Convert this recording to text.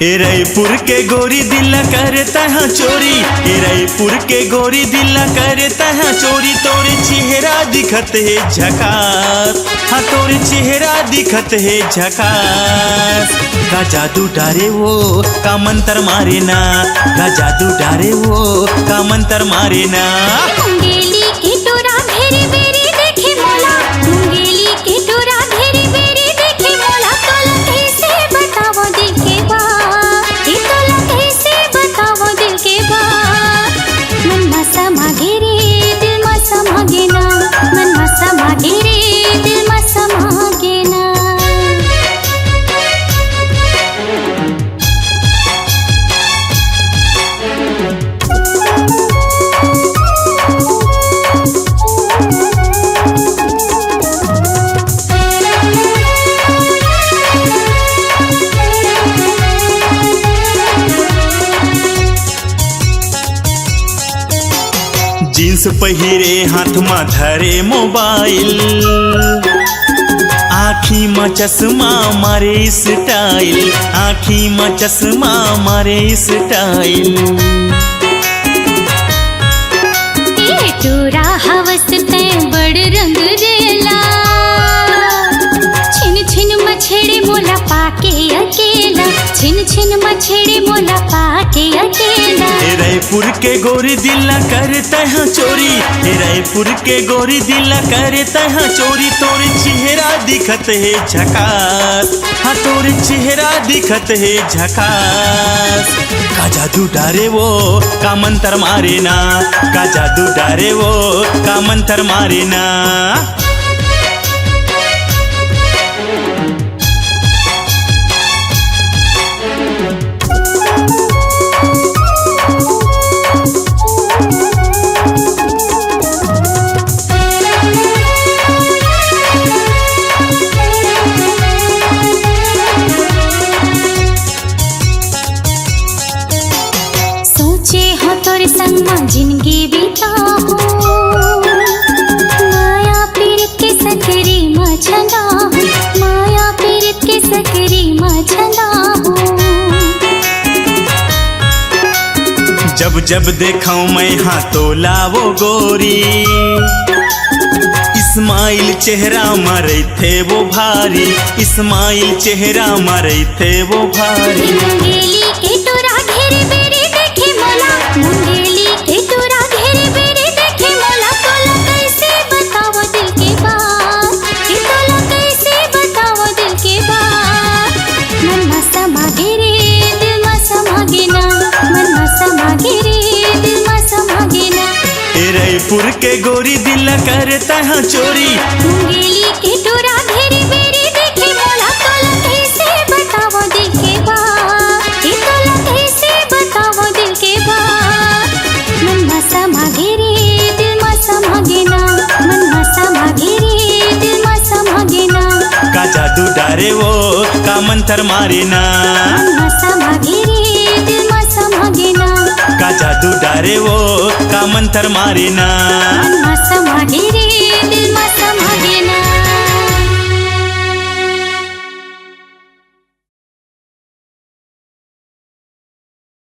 ए रायपुर के गोरी दिल करता है चोरी, ए रायपुर के गोरी दिल करता है चोरी। तोरे चेहरा दिखत है झकास, हाँ तोरे चेहरा दिखत है झकास। का जादू डारे वो का मंत्र मारे ना, का जादू डारे वो का मंत्र मारे ना। मुंगेली के टोरा भेरी भेरी देखे मोला, मुंगेली के टोरा भेरी भेरी देखे मोला। तोला कैसे बतावो दिल के बात, ये तोला कैसे बतावो दिल के बात। मन मा समागे रे दिल मा समागे ना, मन मा समागे रे दिल मा समागे ना। जींस पहिरे हाथ में धरे मोबाइल, आँखी में चश्मा मारे स्टाइल, आँखी में चश्मा मारे स्टाइल। ये टोरा हवस ते बड़ रंग देला, छिन छिन मछेड़े मोला पाके अकेला, छिन छिन मछेड़े मोला पाके अकेला। ए रायपुर के गोरी दिल करता है चोरी, ए रायपुर के गोरी दिल करता है चोरी। तोरे चेहरा दिखत है झकास, हाँ तोरे चेहरा दिखत है झकास। का जादू डारे वो का मंत्र मारे ना, का जादू डारे वो का मंत्र मारे ना। तोरे संग में जिंदगी बिताऊं, माया पीर के सकरी में छंदाऊं, माया पीर के सकरी में छंदाऊं। जब जब देखाऊं मैं हाथों लावो गोरी, इस्माइल चेहरा मारे थे वो भारी, इस्माइल चेहरा मारे थे वो भारी। मुंगेली के टोरा घेरे बेरे देखे मोला, मुंगेली के टोरा घेरे बेरे देखे मोला। तोला कैसे बतावो दिल के बात, ये तोला कैसे बतावो दिल के बात। मन मा समागे रे दिल मा समागे ना, मन मा समागे रे दिल मा समागे ना। ए रायपुर के गोरी दिल करता है चोरी, मुंगेली के टोरा घेरे बेरे देखे मोला। तोला कैसे बतावो दिल के बात, ये तोला कैसे बतावो दिल के बात। मन मा समागे रे दिल मा समागे ना, मन मा समागे रे दिल मा समागे ना। का जादू डारे वो का मंत्र मारे ना, मन मा समागे रे दिल मा समागे ना, का जादू डारे वो का मंत्र मारे ना। मन मा समागे रे